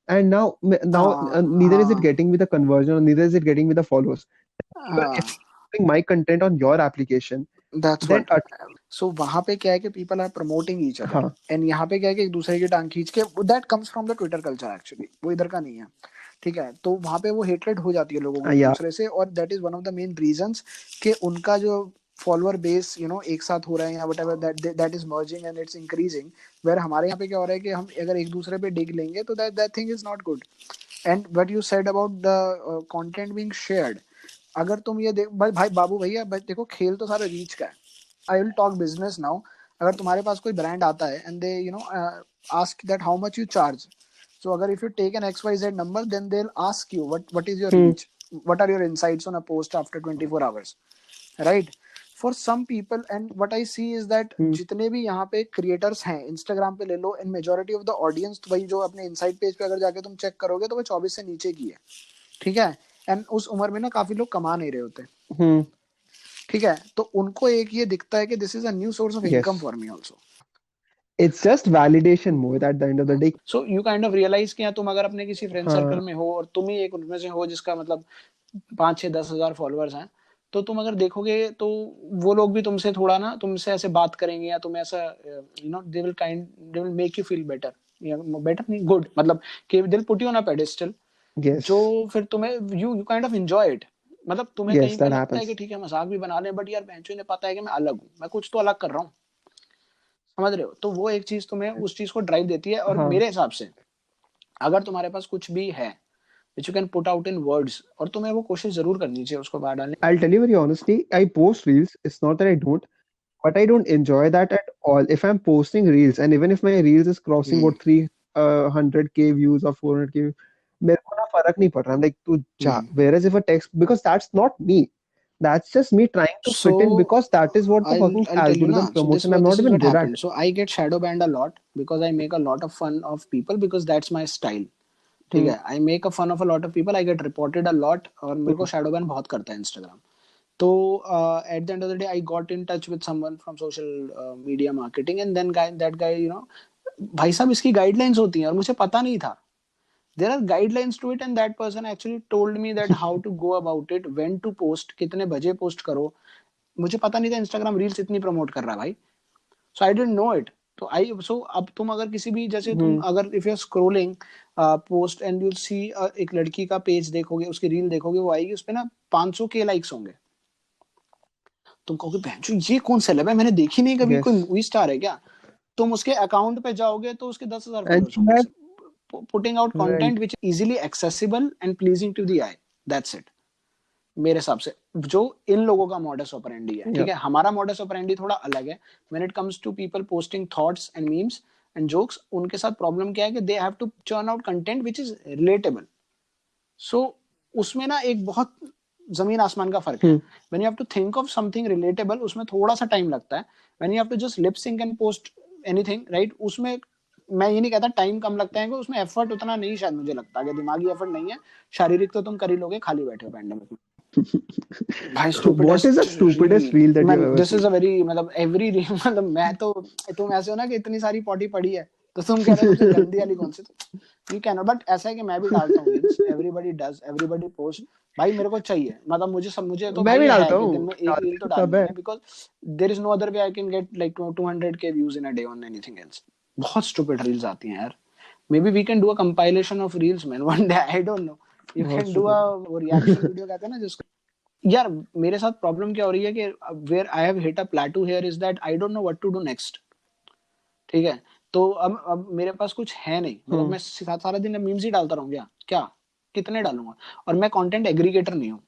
and neither is it getting me the conversion, or neither is it getting me the follows. If I'm putting my content on your application, That's then what. So वहां पे क्या है कि people are promoting each other, हाँ and यहाँ पे क्या है कि एक दूसरे की टांग खींच के, that comes from the Twitter culture actually, वो इधर का नहीं है, ठीक है। तो वहां पे वो हेटरेट हो जाती है लोगों को एक या दूसरे से, और that is one of the main reasons कि उनका जो फॉलोअर बेस एक साथ हो रहे हैं या whatever, that is merging and it's increasing, where हमारे यहाँ पे क्या हो रहा है कि हम अगर एक दूसरे पे डिग लेंगे तो that thing is not good. And what you said about the content being shared, अगर तुम ये देख भाई भाई बाबू भैया, देखो खेल तो सारा रीच का है। I will talk business now. अगर तुम्हारे पास कोई ब्रांड आता है and they ask that how much you charge, so अगर if you take an XYZ number, then they will ask you what is your reach, what are your insights on a post after 24 hours, right? For some people, and what I see is that जितने भी यहाँ पे creators हैं Instagram पे ले लो, in majority of the audience, तो भाई जो अपने इनसाइट पेज पे अगर जाके तुम चेक करोगे तो वो 24 से नीचे की है, ठीक है। एंड उस उम्र में ना काफी लोग कमा नहीं रहे होते, ठीक है। तो उनको एक ये दिखता है कि this is a new source of income for me also. It's just validation more at the end of the day. So you kind of realise कि तुम अगर अपने किसी फ्रेंड सर्कल में हो और तुम ही एक उनमें से हो जिसका मतलब 5-6-10 हजार फॉलोअर्स हैं, तो तुम अगर देखोगे तो वो लोग भी तुमसे थोड़ा ना तुमसे ऐसे बात करेंगे, या तुम ऐसा they will make you feel better, या बेटर नहीं, गुड, मतलब कि they will put you on a pedestal, जो फिर तुम्हें you kind of enjoy it. मतलब तुम्हें कहीं पे लगता है कि ठीक है मजाक भी बना ले, बट यार बेंचो ने पता है कि मैं अलग हूँ, मैं कुछ तो अलग कर रहा हूँ, समझ रहे हो? तो वो एक चीज तुम्हें उस चीज को ड्राइव देती है। और मेरे हिसाब से अगर तुम्हारे पास कुछ भी है which you can put out in words, और तुम्हें वो कोशिश जरूर करनी चाहिए उसको बाहर डालने। I'll tell you very honestly, I post reels. It's not that I don't, but I don't enjoy that at all. If I'm posting reels, and even if my reels is crossing what 300k views or 400k, मेरे को ना फर्क नहीं पड़ रहा. I'm like, तू जा. Whereas if a text, because that's not me. That's just me trying to fit in, because that is what the fucking I'll tell you na, algorithm so promotes, and I'm this not is even what good happened. at. So I get shadow banned a lot because I make a lot of fun of people because that's my style, ठीक है। I make a fun of a lot of people, I get reported a lot, और मेरे को shadow ban बहुत करता है Instagram। तो at the end of the day I got in touch with someone from social media marketing, and then that guy भाई साहब इसकी गाइडलाइंस होती हैं और मुझे पता नहीं था। There are guidelines to it, and that person actually told me that how to go about it, when to post, कितने बजे पोस्ट करो। मुझे पता नहीं था इंस्टाग्राम रील्स इतनी प्रमोट कर रहा है भाई। So I didn't know it. तो अब तुम अगर किसी भी जैसे तुम अगर if you are scrolling post and you see एक लड़की का पेज देखोगे, उसकी रील देखोगे, वो आएगी, उस पे ना 500 के लाइक्स होंगे। तुम कहोगे बहनचोद ये कौन सेलेब है, मैंने देखी नहीं कभी, कोई मूवी स्टार है क्या? तुम उसके अकाउंट पे जाओगे तो उसके 10,000 And फॉलोअर्स she होंगे। has, putting out right. Content which is easily accessible and pleasing to the eye, that's it. मेरे हिसाब से जो इन लोगों का मॉडस ऑपरेंडी है, ठीक है। हमारा मॉडस ऑपरेंडी थोड़ा अलग है। When it comes to people posting thoughts and memes and jokes, उनके साथ प्रॉब्लम क्या है कि they have to churn out content which is relatable. So उसमें ना एक बहुत जमीन आसमान का फर्क है। When you have to think of something relatable, उसमें थोड़ा सा टाइम लगता है। When you have to just lip sync and post anything, right, उसमें मैं ये नहीं कहता टाइम कम लगता है, उसमें एफर्ट उतना नहीं शायद मुझे लगता है कि दिमागी एफर्ट नहीं है, शारीरिक तो तुम कर ही लोगे, खाली बैठे हो पैंडेमिक में। भाई What is the stupidest reel that you've ever this is seen? A very मतलब एवरी रील, मतलब मैं तो, तुम ऐसे हो ना कि इतनी सारी पॉटी पड़ी है तो तुम कह रहे हो सबसे गंदी वाली कौन सी, यू कैन, बट ऐसा है कि मैं भी डालता हूँ reels, everybody does, everybody post. भाई मेरे को चाहिए, मतलब मुझे तो मैं भाई भी ये डालता है कि दिन हूँ, में एक डालते रील तो तो सब डालनी है. है, because there is no other way I can get like 200k views in a day on anything else. बहुत स्टूपिड रील्स आती हैं यार। Maybe we can do a compilation of reels, man, one day, I don't know. You बहुत can do stupid. a वो reaction video कहते हैं ना जिसको। यार मेरे साथ प्रॉब्लम क्या हो रही है कि where I have hit a plateau here is that I don't know what to do next, ठीक है। तो अब मेरे पास कुछ है नहीं, मतलब मैं सारा दिन मीम्स ही डालता रहूंगा क्या, कितने डालूंगा? और मैं कंटेंट एग्रीगेटर नहीं हूँ।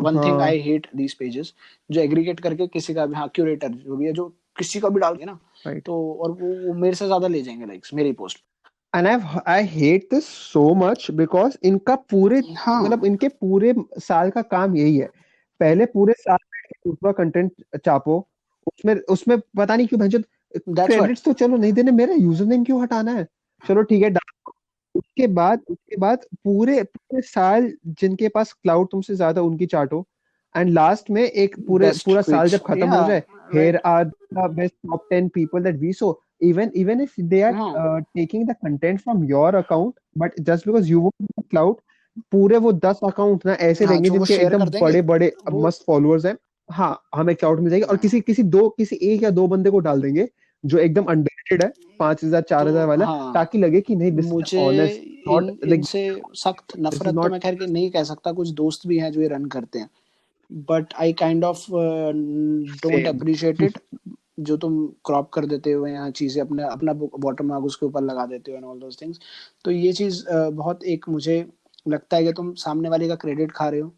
One thing I hate these pages जो एग्रीगेट करके किसी का भी, हाँ क्यूरेटर जो भी है, जो किसी का भी डाल के ना, Right. तो और वो मेरे से ज्यादा ले जाएंगे लाइक्स मेरी post. And I hate this so much because इनका पूरे मतलब इनके पूरे साल का काम यही है, पहले पूरे साल में दूसरा कंटेंट चापो, उसमें उसमें पता नहीं क्यों भंजो क्रेडिट्स तो चलो नहीं देने, मेरा यूजर नेम क्यों हटाना है? चलो ठीक है डालो। उसके बाद पूरे पूरे साल जिनके पास क्लाउड तुमसे ज्यादा उनकी चाटो, एंड लास्ट में एक पूरा साल जब खत्म हो जाए, here are the best top 10 people that we saw, even if they are हाँ taking the content from your account, but just because you want cloud, पूरे वो 10 अकाउंट ना ऐसे हाँ रहेंगे जो वो जिनके शेयर एकदम कर देंगे बड़े बड़े वो। मस्त फॉलोअर्स हैं। हाँ, हमें क्लाउड मिल जाएगी, और हाँ किसी एक या दो बंदे को डाल देंगे जो एकदम अंडररेटेड है, 5,000 तो 4,000 वाला, हाँ ताकि लगे कि नहीं, दिस इज मुझे ऑनेस्ट, नॉट लाइक इनसे सख्त दिस इज नफरत तो नॉट। मैं खैर कि नहीं कह सकता, कुछ दोस्त भी हैं जो ये रन करते हैं, but I kind of don't same. Appreciate it. जो तुम क्रॉप कर देते हो यहाँ चीजें, अपने अपना वाटर मार्क उसके ऊपर लगा देते हो एंड ऑल दोस थिंग्स, तो ये चीज बहुत एक मुझे लगता है कि तुम सामने वाले का क्रेडिट खा रहे हो।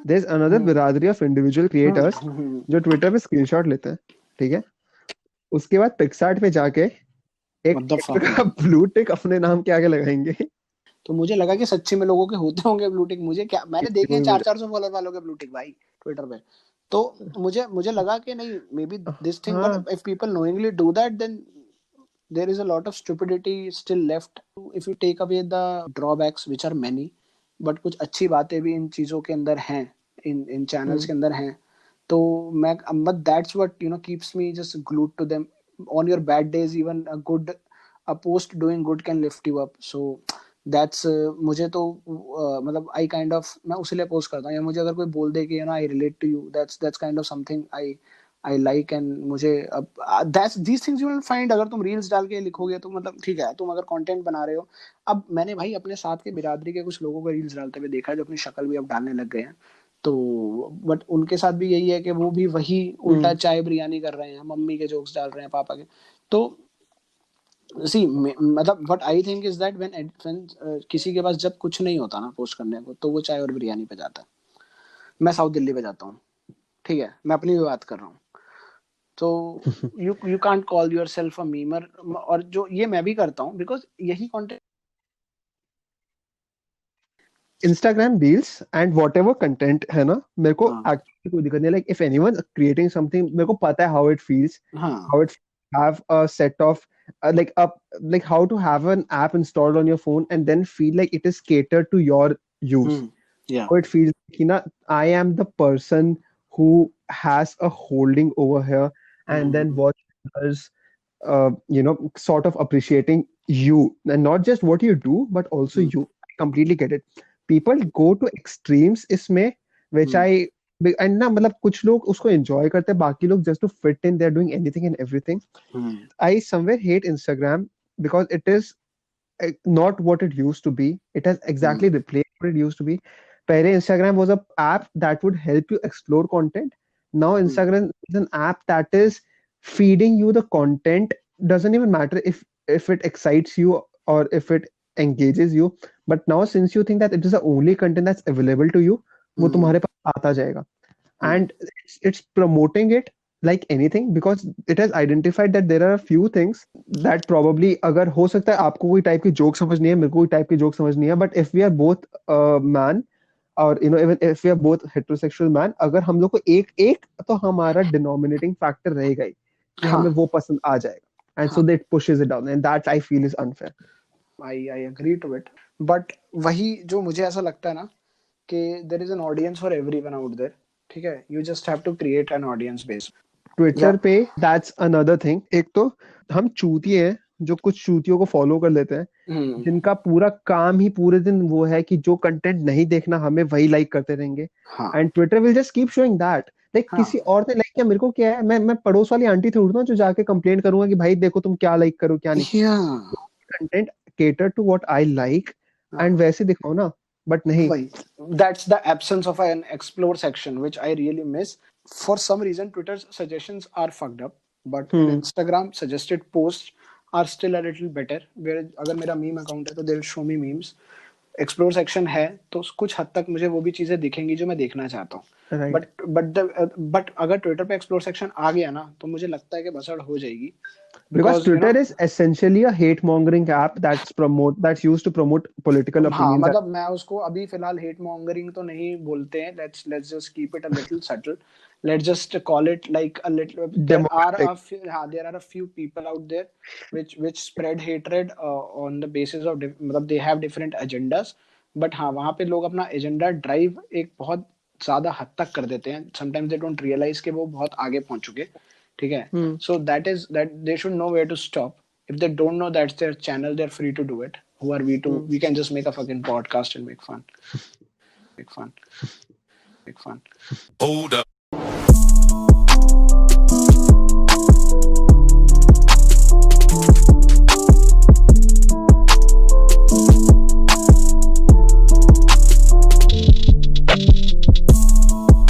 देयर इज अनदर हम्म बिरादरी ऑफ इंडिविजुअल क्रिएटर्स जो ट्विटर पे स्क्रीनशॉट लेते हैं, ठीक है, उसके बाद पिक्सार्ट पे जाके एक what the fuck extra man. Blue tick अपने नाम के आगे लगाएंगे। तो मुझे लगा कि सच्ची में लोगों के होते होंगे ब्लू टिक, मुझे क्या, मैंने किसी देखे को हैं भी चार मिल चार सौ फॉलोअर वालों के ब्लू टिक भाई ट्विटर पे। तो मुझे मुझे लगा कि नहीं, maybe this thing, but हाँ। If people knowingly do that then there is a lot of stupidity still left if you take away the drawbacks which are many, but कुछ अच्छी बातें भी इन चीजों के अंदर हैं, इन चैनल्स हम्म। के अंदर हैं। तो मैं, but that's what keeps me just glued to them. On your bad days even a post doing good can lift you up, so that's मुझे तो मतलब I kind of, मैं उसी लिए पोस्ट करता हूँ, या मुझे अगर कोई बोल दे कि I relate to you, that's kind of something I like, and मुझे अब that's these things you will find, अगर तुम रील्स डाल के लिखोगे तो मतलब ठीक है, तुम अगर कंटेंट बना रहे हो। अब मैंने भाई अपने साथ के बिरादरी के कुछ लोगों को रील्स डालते हुए देखा है जो अपनी शक्ल भी अब डालने लग गए हैं, तो बट उनके साथ भी यही है कि वो भी वही उल्टा हम्म। चाय बिरयानी कर रहे हैं, मम्मी के जोक्स डाल रहे हैं, पापा के। तो सी मतलब what I think is that when किसी के पास जब कुछ नहीं होता ना पोस्ट करने को, तो वो चाय और बिरयानी पे जाता है। मैं साउथ दिल्ली पे जाता हूँ, ठीक है, मैं अपनी भी बात कर रहा हूँ। तो you can't call your self a memer, और जो ये मैं भी करता हूँ बिकॉज यही content. Instagram reels and what ever content है ना, मेरे को हाँ एक्चुअली कोई दिक्कत नहीं, like if anyone creating something, मेरे को पता है हाउ इट फील्स, हाँ how it have a set of like up like how to have an app installed on your phone and then feel like it is catered to your use, या how it feels like, I am the person who has a holding over here, and then what others sort of appreciating you, and not just what you do but also you. I completely get it. People go to extremes इसमें, which I and ना मतलब कुछ लोग उसको enjoy करते हैं, बाकी लोग just to fit in, they're doing anything and everything. I somewhere hate Instagram because it is not what it used to be. It has exactly replaced what it used to be. पहले Instagram was a app that would help you explore content. Now Instagram is an app that is feeding you the content. Doesn't even matter if it excites you or if it engages you. But now since you think that it is the only content that's available to you, वो तुम्हारे पास आता जाएगा. And it's promoting it like anything because it has identified that there are a few things that probably, अगर हो सकता है आपको कोई टाइप की जोक समझ नहीं है, मेरे को कोई टाइप की जोक समझ नहीं है, but if we are both man, और even if we are both heterosexual man, अगर हम लोग को एक एक तो हमारा denominating factor रहेगा ही कि हाँ हमें वो पसंद आ जाएगा, and so हाँ that pushes it down, and that I feel is unfair. I agree to it, but वही जो मुझे ऐसा लगता है ना कि there is an audience for everyone out there, ठीक है, you just have to create an audience base. या ट्विटर पे दैट्स अनदर थिंग। एक तो हम चूतिए हैं जो कुछ चूतियों को फॉलो कर लेते हैं, जिनका पूरा काम ही पूरे दिन वो है कि जो कंटेंट नहीं देखना हमें वही लाइक करते रहेंगे, हाँ and Twitter will just keep showing that, like हाँ किसी और ने लाइक किया, मेरे को क्या है, मैं पड़ोस वाली आंटी थोड़ी ना जो जाके कंप्लेन करूंगा कि भाई देखो तुम क्या लाइक करो क्या नहीं। या content cater to what I like and हाँ वैसे दिखाओ ना, बट नहीं। वही, that's the absence of an explore section which I really miss. For some reason Twitter's suggestions are fucked up, but in hmm. Instagram suggested posts are still a little better, where अगर मेरा meme account है तो they'll show me memes, explore section है तो कुछ हद तक मुझे वो भी चीजें दिखेंगी जो मैं देखना चाहता हूँ। राइट, बट अगर ट्विटर पे एक्सप्लोर सेक्शन आ गया ना तो मुझे लगता है कि बसड़ हो जाएगी, because because Twitter is essentially a hate mongering app that's used to promote political हाँ opinions. मतलब मैं उसको अभी फिलहाल हेट मॉन्गरिंग तो नहीं बोलते हैं, let's just keep it a little subtle, let's just call it like a little, Democratic. There are a few people out there which spread hatred on the basis of मतलब they have different agendas, but हाँ वहाँ पे लोग अपना agenda drive एक बहुत ज्यादा हद तक कर देते हैं, समटाइम्स दे डोंट रियलाइज कि वो बहुत आगे पहुंच चुके, ठीक है. So that they should know where to stop. If they don't know that's their channel, they're free to do it. Who are we to? We can just make a fucking podcast and make fun. Hold up.